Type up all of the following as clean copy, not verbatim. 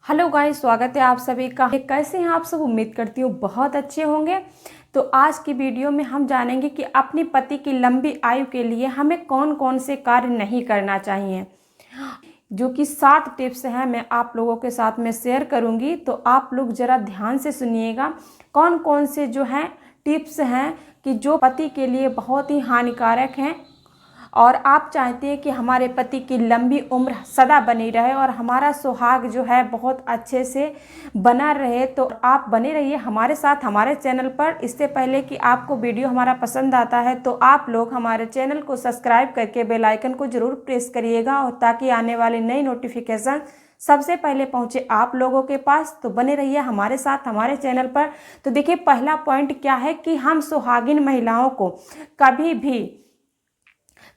Hello guys, स्वागत है आप सभी का। कैसे हैं आप सब? उम्मीद करती हूँ बहुत अच्छे होंगे। तो आज की वीडियो में हम जानेंगे कि अपने पति की लंबी आयु के लिए हमें कौन कौन से कार्य नहीं करना चाहिए, जो कि 7 टिप्स हैं मैं आप लोगों के साथ में शेयर करूंगी। तो आप लोग ज़रा ध्यान से सुनिएगा कौन कौन से जो हैं टिप्स हैं कि जो पति के लिए बहुत ही हानिकारक हैं और आप चाहते हैं कि हमारे पति की लंबी उम्र सदा बनी रहे और हमारा सुहाग जो है बहुत अच्छे से बना रहे। तो आप बने रहिए हमारे साथ हमारे चैनल पर। इससे पहले कि आपको वीडियो हमारा पसंद आता है तो आप लोग हमारे चैनल को सब्सक्राइब करके बेल आइकन को ज़रूर प्रेस करिएगा, और ताकि आने वाली नई नोटिफिकेशन सबसे पहले पहुंचे आप लोगों के पास। तो बने रहिए हमारे साथ हमारे चैनल पर। तो देखिए, पहला पॉइंट क्या है कि हम सुहागिन महिलाओं को कभी भी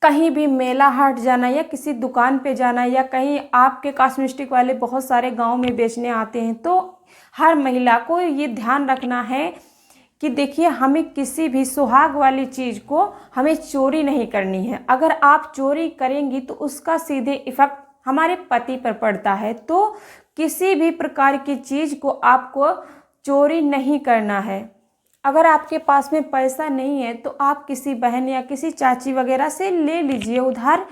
कहीं भी मेला हाट जाना या किसी दुकान पे जाना या कहीं आपके कॉस्मेटिक वाले बहुत सारे गांव में बेचने आते हैं, तो हर महिला को ये ध्यान रखना है कि देखिए, हमें किसी भी सुहाग वाली चीज़ को हमें चोरी नहीं करनी है। अगर आप चोरी करेंगी तो उसका सीधे इफेक्ट हमारे पति पर पड़ता है। तो किसी भी प्रकार की चीज़ को आपको चोरी नहीं करना है। अगर आपके पास में पैसा नहीं है तो आप किसी बहन या किसी चाची वगैरह से ले लीजिए उधार,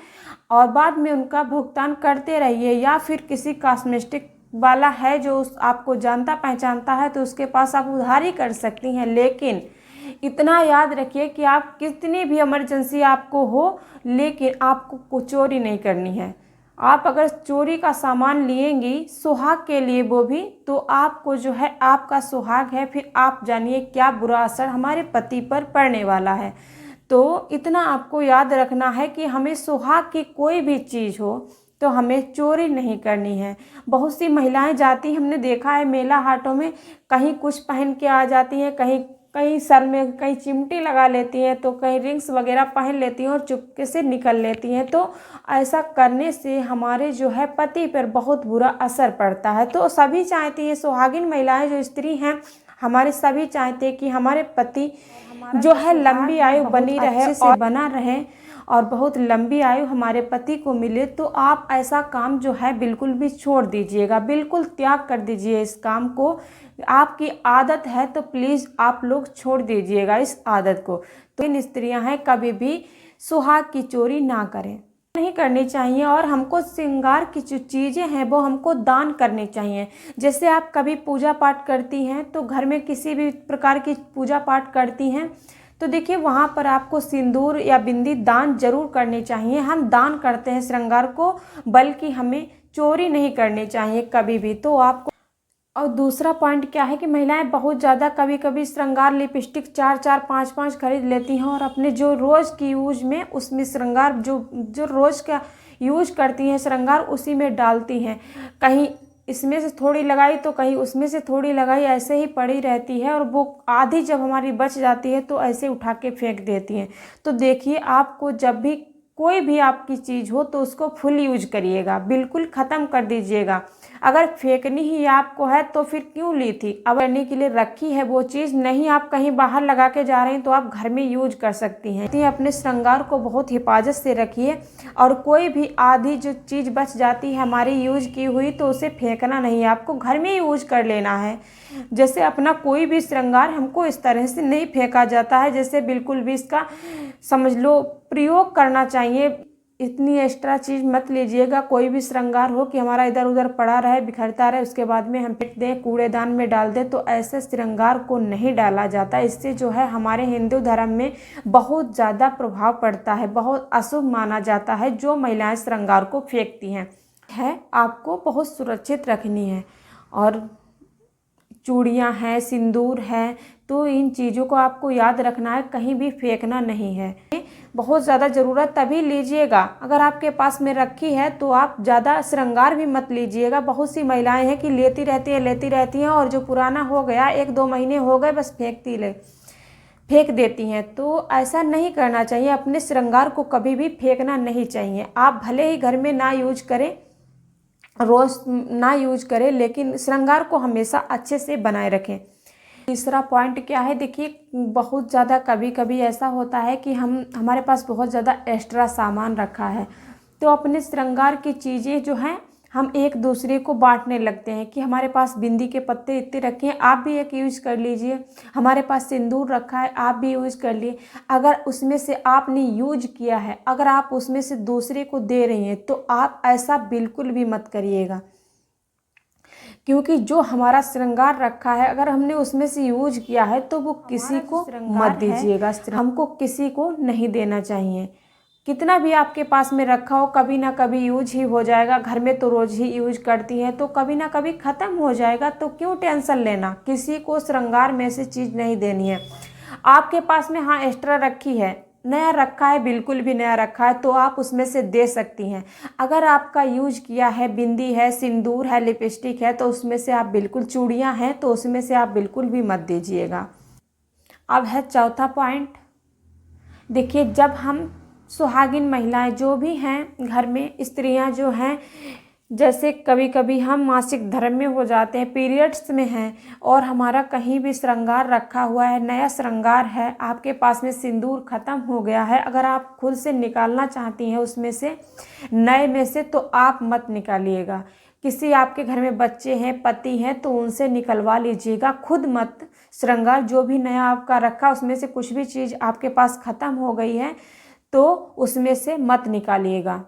और बाद में उनका भुगतान करते रहिए। या फिर किसी कॉस्मेटिक वाला है जो आपको जानता पहचानता है तो उसके पास आप उधार ही कर सकती हैं। लेकिन इतना याद रखिए कि आप कितनी भी इमरजेंसी आपको हो, लेकिन आपको चोरी नहीं करनी है। आप अगर चोरी का सामान लिएंगी सुहाग के लिए वो भी, तो आपको जो है आपका सुहाग है, फिर आप जानिए क्या बुरा असर हमारे पति पर पड़ने वाला है। तो इतना आपको याद रखना है कि हमें सुहाग की कोई भी चीज़ हो तो हमें चोरी नहीं करनी है। बहुत सी महिलाएं जाती, हमने देखा है मेला हाटों में, कहीं कुछ पहन के आ जाती हैं, कहीं कहीं सर में कहीं चिमटी लगा लेती हैं, तो कहीं रिंग्स वगैरह पहन लेती हैं और चुपके से निकल लेती हैं। तो ऐसा करने से हमारे जो है पति पर बहुत बुरा असर पड़ता है। तो सभी चाहती हैं, सुहागिन महिलाएं जो स्त्री हैं हमारे सभी चाहते हैं कि हमारे पति जो है लंबी आयु बनी रहे और बना रहे और बहुत लंबी आयु हमारे पति को मिले। तो आप ऐसा काम जो है बिल्कुल भी छोड़ दीजिएगा, बिल्कुल त्याग कर दीजिए इस काम को। आपकी आदत है तो प्लीज़ आप लोग छोड़ दीजिएगा इस आदत को। तो इन स्त्रियां हैं कभी भी सुहाग की चोरी ना करें, नहीं करनी चाहिए। और हमको श्रृंगार की जो चीज़ें हैं वो हमको दान करनी चाहिए। जैसे आप कभी पूजा पाठ करती हैं तो घर में किसी भी प्रकार की पूजा पाठ करती हैं तो देखिए वहाँ पर आपको सिंदूर या बिंदी दान जरूर करनी चाहिए। हम दान करते हैं श्रृंगार को, बल्कि हमें चोरी नहीं करनी चाहिए कभी भी। तो आपको, और दूसरा पॉइंट क्या है कि महिलाएं बहुत ज़्यादा कभी कभी श्रृंगार लिपस्टिक 4-4 5-5 खरीद लेती हैं और अपने जो रोज़ की यूज में उसमें श्रृंगार जो रोज़ का यूज करती हैं श्रृंगार उसी में डालती हैं। कहीं इसमें से थोड़ी लगाई तो कहीं उसमें से थोड़ी लगाई, ऐसे ही पड़ी रहती है, और वो आधी जब हमारी बच जाती है तो ऐसे उठा के फेंक देती हैं। तो देखिए, आपको जब भी कोई भी आपकी चीज़ हो तो उसको फुल यूज करिएगा, बिल्कुल ख़त्म कर दीजिएगा। अगर फेंकनी ही आपको है तो फिर क्यों ली थी? अब करने के लिए रखी है वो चीज़, नहीं आप कहीं बाहर लगा के जा रहे हैं तो आप घर में यूज कर सकती हैं। तो अपने श्रृंगार को बहुत हिफाजत से रखिए, और कोई भी आधी जो चीज़ बच जाती है हमारी यूज की हुई तो उसे फेंकना नहीं, आपको घर में यूज कर लेना है। जैसे अपना कोई भी श्रृंगार हमको इस तरह से नहीं फेंका जाता है, जैसे बिल्कुल भी इसका समझ लो प्रयोग करना चाहिए। इतनी एक्स्ट्रा चीज़ मत लीजिएगा। कोई भी श्रृंगार हो कि हमारा इधर उधर पड़ा रहे, बिखरता रहे, उसके बाद में हम फेंक दें, कूड़ेदान में डाल दें, तो ऐसे श्रृंगार को नहीं डाला जाता। इससे जो है हमारे हिंदू धर्म में बहुत ज़्यादा प्रभाव पड़ता है, बहुत अशुभ माना जाता है जो महिलाएं श्रृंगार को फेंकती हैं। आपको बहुत सुरक्षित रखनी है। और चूड़ियाँ हैं, सिंदूर है, तो इन चीज़ों को आपको याद रखना है, कहीं भी फेंकना नहीं है। बहुत ज़्यादा ज़रूरत तभी लीजिएगा, अगर आपके पास में रखी है तो आप ज़्यादा श्रृंगार भी मत लीजिएगा। बहुत सी महिलाएं हैं कि लेती रहती हैं और जो पुराना हो गया 1-2 महीने हो गए बस फेंक देती हैं। तो ऐसा नहीं करना चाहिए। अपने श्रृंगार को कभी भी फेंकना नहीं चाहिए। आप भले ही घर में ना यूज करें, रोज़ ना यूज करें, लेकिन श्रृंगार को हमेशा अच्छे से बनाए रखें। तीसरा पॉइंट क्या है, देखिए बहुत ज़्यादा कभी कभी ऐसा होता है कि हमारे पास बहुत ज़्यादा एक्स्ट्रा सामान रखा है, तो अपने श्रृंगार की चीज़ें जो हैं हम एक दूसरे को बांटने लगते हैं कि हमारे पास बिंदी के पत्ते इतने रखे हैं, आप भी एक यूज कर लीजिए, हमारे पास सिंदूर रखा है आप भी यूज कर लिए। अगर उसमें से आपने यूज किया है, अगर आप उसमें से दूसरे को दे रही हैं, तो आप ऐसा बिल्कुल भी मत करिएगा, क्योंकि जो हमारा श्रृंगार रखा है अगर हमने उसमें से यूज किया है तो वो किसी को मत दीजिएगा। हमको किसी को नहीं देना चाहिए। कितना भी आपके पास में रखा हो, कभी ना कभी यूज ही हो जाएगा। घर में तो रोज ही यूज करती हैं, तो कभी ना कभी ख़त्म हो जाएगा, तो क्यों टेंशन लेना। किसी को श्रृंगार में से चीज़ नहीं देनी है। आपके पास में हाँ एक्स्ट्रा रखी है, नया रखा है, बिल्कुल भी नया रखा है, तो आप उसमें से दे सकती हैं। अगर आपका यूज किया है, बिंदी है, सिंदूर है, लिपस्टिक है, तो उसमें से आप बिल्कुल, चूड़ियाँ हैं तो उसमें से आप बिल्कुल भी मत दीजिएगा। अब है चौथा पॉइंट। देखिए, जब हम सुहागिन महिलाएं जो भी हैं घर में, स्त्रियां जो हैं, जैसे कभी कभी हम मासिक धर्म में हो जाते हैं, पीरियड्स में हैं, और हमारा कहीं भी श्रृंगार रखा हुआ है, नया श्रृंगार है, आपके पास में सिंदूर ख़त्म हो गया है, अगर आप खुद से निकालना चाहती हैं उसमें से, नए में से, तो आप मत निकालिएगा। किसी आपके घर में बच्चे हैं, पति हैं, तो उनसे निकलवा लीजिएगा, खुद मत। श्रृंगार जो भी नया आपका रखा उसमें से कुछ भी चीज़ आपके पास ख़त्म हो गई है तो उसमें से मत निकालिएगा।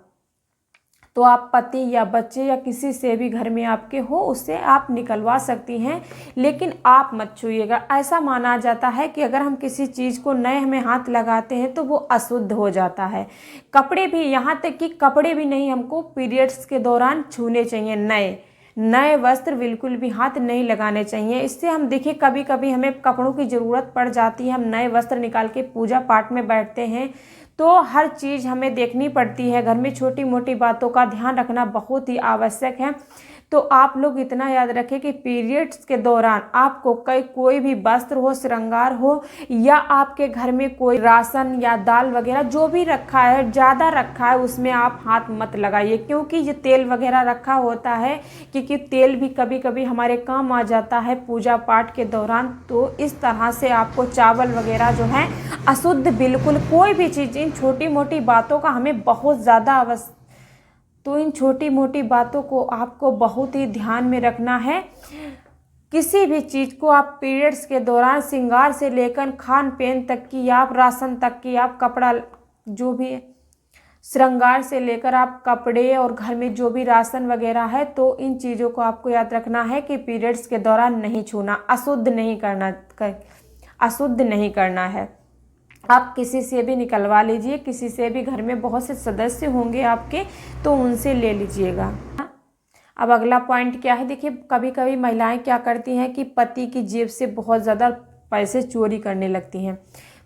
तो आप पति या बच्चे या किसी से भी घर में आपके हो, उससे आप निकलवा सकती हैं, लेकिन आप मत छूइएगा। ऐसा माना जाता है कि अगर हम किसी चीज़ को नए में हाथ लगाते हैं तो वो अशुद्ध हो जाता है। कपड़े भी, यहाँ तक कि कपड़े भी नहीं हमको पीरियड्स के दौरान छूने चाहिए। नए वस्त्र बिल्कुल भी हाथ नहीं लगाने चाहिए। इससे हम देखिए, कभी कभी हमें कपड़ों की ज़रूरत पड़ जाती है, हम नए वस्त्र निकाल के पूजा पाठ में बैठते हैं, तो हर चीज़ हमें देखनी पड़ती है। घर में छोटी मोटी बातों का ध्यान रखना बहुत ही आवश्यक है। तो आप लोग इतना याद रखें कि पीरियड्स के दौरान आपको कोई भी वस्त्र हो, श्रृंगार हो, या आपके घर में कोई राशन या दाल वगैरह जो भी रखा है, ज़्यादा रखा है, उसमें आप हाथ मत लगाइए, क्योंकि ये तेल वगैरह रखा होता है, क्योंकि तेल भी कभी कभी हमारे काम आ जाता है पूजा पाठ के दौरान। तो इस तरह से आपको चावल वगैरह जो है अशुद्ध, बिल्कुल कोई भी चीज़, इन छोटी मोटी बातों का हमें बहुत ज़्यादा तो इन छोटी मोटी बातों को आपको बहुत ही ध्यान में रखना है। किसी भी चीज़ को आप पीरियड्स के दौरान, श्रृंगार से लेकर खान पीन तक की, आप राशन तक की, आप कपड़ा, जो भी श्रृंगार से लेकर आप कपड़े और घर में जो भी राशन वगैरह है, तो इन चीज़ों को आपको याद रखना है कि पीरियड्स के दौरान नहीं छूना, अशुद्ध नहीं करना है। आप किसी से भी निकलवा लीजिए, किसी से भी, घर में बहुत से सदस्य होंगे आपके, तो उनसे ले लीजिएगा। अब अगला पॉइंट क्या है, देखिए कभी कभी महिलाएं क्या करती हैं कि पति की जेब से बहुत ज़्यादा पैसे चोरी करने लगती हैं।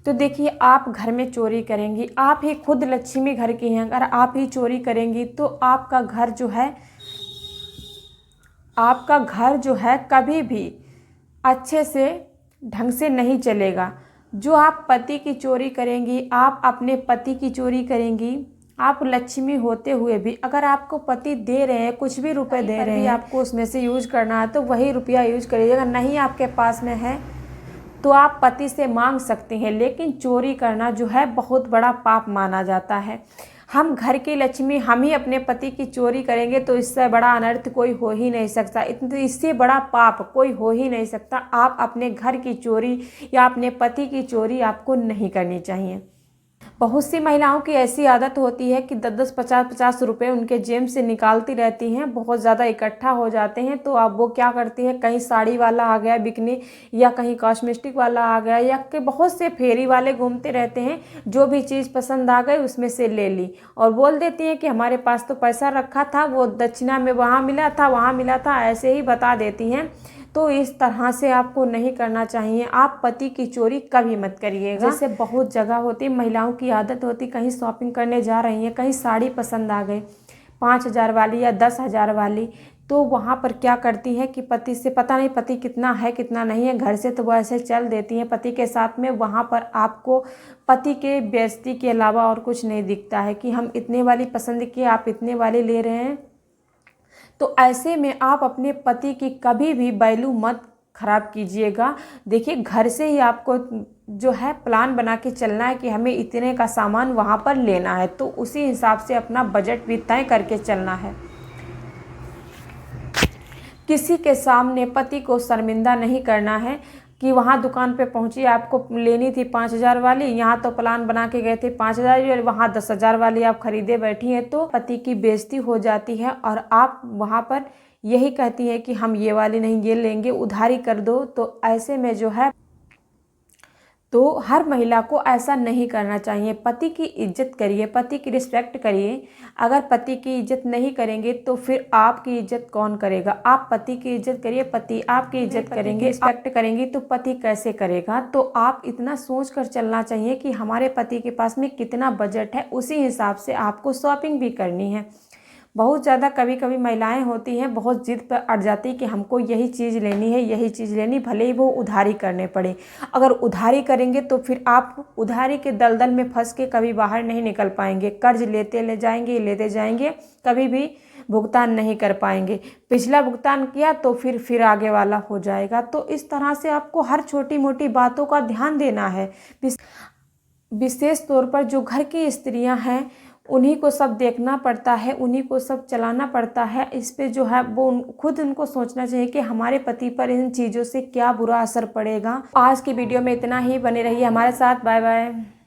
तो देखिए, आप घर में चोरी करेंगी, आप ही खुद लक्ष्मी घर की हैं, अगर आप ही चोरी करेंगी तो आपका घर जो है कभी भी अच्छे से, ढंग से नहीं चलेगा। जो आप पति की चोरी करेंगी, आप अपने पति की चोरी करेंगी, आप लक्ष्मी होते हुए भी, अगर आपको पति दे रहे हैं, कुछ भी रुपए दे रहे हैं, आपको उसमें से यूज करना है तो वही रुपया यूज करिएगा। नहीं आपके पास में है तो आप पति से मांग सकते हैं, लेकिन चोरी करना जो है बहुत बड़ा पाप माना जाता है। हम घर की लक्ष्मी, हम ही अपने पति की चोरी करेंगे तो इससे बड़ा अनर्थ कोई हो ही नहीं सकता, इससे बड़ा पाप कोई हो ही नहीं सकता। आप अपने घर की चोरी या अपने पति की चोरी आपको नहीं करनी चाहिए। बहुत सी महिलाओं की ऐसी आदत होती है कि 10-10, 50-50 रुपये उनके जेब से निकालती रहती हैं, बहुत ज़्यादा इकट्ठा हो जाते हैं। तो अब वो क्या करती है, कहीं साड़ी वाला आ गया बिकने, या कहीं कॉस्मेटिक वाला आ गया, या कि बहुत से फेरी वाले घूमते रहते हैं, जो भी चीज़ पसंद आ गई उसमें से ले ली, और बोल देती हैं कि हमारे पास तो पैसा रखा था, वो दक्षिणा में वहाँ मिला था, ऐसे ही बता देती हैं। तो इस तरह से आपको नहीं करना चाहिए। आप पति की चोरी कभी मत करिएगा। जैसे बहुत जगह होती, महिलाओं की आदत होती, कहीं शॉपिंग करने जा रही हैं, कहीं साड़ी पसंद आ गई 5,000 वाली या 10,000 वाली, तो वहाँ पर क्या करती हैं कि पति से, पता नहीं पति कितना है कितना नहीं है, घर से तो वो ऐसे चल देती हैं पति के साथ में। वहाँ पर आपको पति के बेइज्जती के अलावा और कुछ नहीं दिखता है कि हम इतने वाली पसंद किए, आप इतने वाली ले रहे हैं। तो ऐसे में आप अपने पति की कभी भी वैल्यू मत खराब कीजिएगा। देखिए, घर से ही आपको जो है प्लान बना के चलना है कि हमें इतने का सामान वहाँ पर लेना है, तो उसी हिसाब से अपना बजट भी तय करके चलना है। किसी के सामने पति को शर्मिंदा नहीं करना है कि वहाँ दुकान पे पहुँची, आपको लेनी थी 5,000 वाली, यहाँ तो प्लान बना के गए थे 5,000 वाली, वहाँ 10,000 वाली आप खरीदे बैठी हैं, तो पति की बेइज्जती हो जाती है और आप वहाँ पर यही कहती हैं कि हम ये वाली नहीं, ये लेंगे, उधारी कर दो। तो ऐसे में जो है, तो हर महिला को ऐसा नहीं करना चाहिए। पति की इज्जत करिए, पति की रिस्पेक्ट करिए। अगर पति की इज्जत नहीं करेंगे तो फिर आपकी इज्जत कौन करेगा? आप पति की इज्जत करिए, पति आपकी इज्जत करेंगे, रिस्पेक्ट करेंगी तो पति कैसे करेगा? तो आप इतना सोच कर चलना चाहिए कि हमारे पति के पास में कितना बजट है, उसी हिसाब से आपको शॉपिंग भी करनी है। बहुत ज़्यादा कभी कभी महिलाएं होती हैं, बहुत जिद पर अड़ जाती कि हमको यही चीज़ लेनी है, यही चीज़ लेनी, भले ही वो उधारी करने पड़े। अगर उधारी करेंगे तो फिर आप उधारी के दलदल में फंस के कभी बाहर नहीं निकल पाएंगे। कर्ज लेते जाएंगे, कभी भी भुगतान नहीं कर पाएंगे। पिछला भुगतान किया तो फिर आगे वाला हो जाएगा। तो इस तरह से आपको हर छोटी मोटी बातों का ध्यान देना है। विशेष तौर पर जो घर की स्त्रियां हैं, उन्हीं को सब देखना पड़ता है, उन्हीं को सब चलाना पड़ता है। इस पे जो है वो खुद उनको सोचना चाहिए कि हमारे पति पर इन चीज़ों से क्या बुरा असर पड़ेगा। आज की वीडियो में इतना ही, बने रहिए हमारे साथ। Bye bye.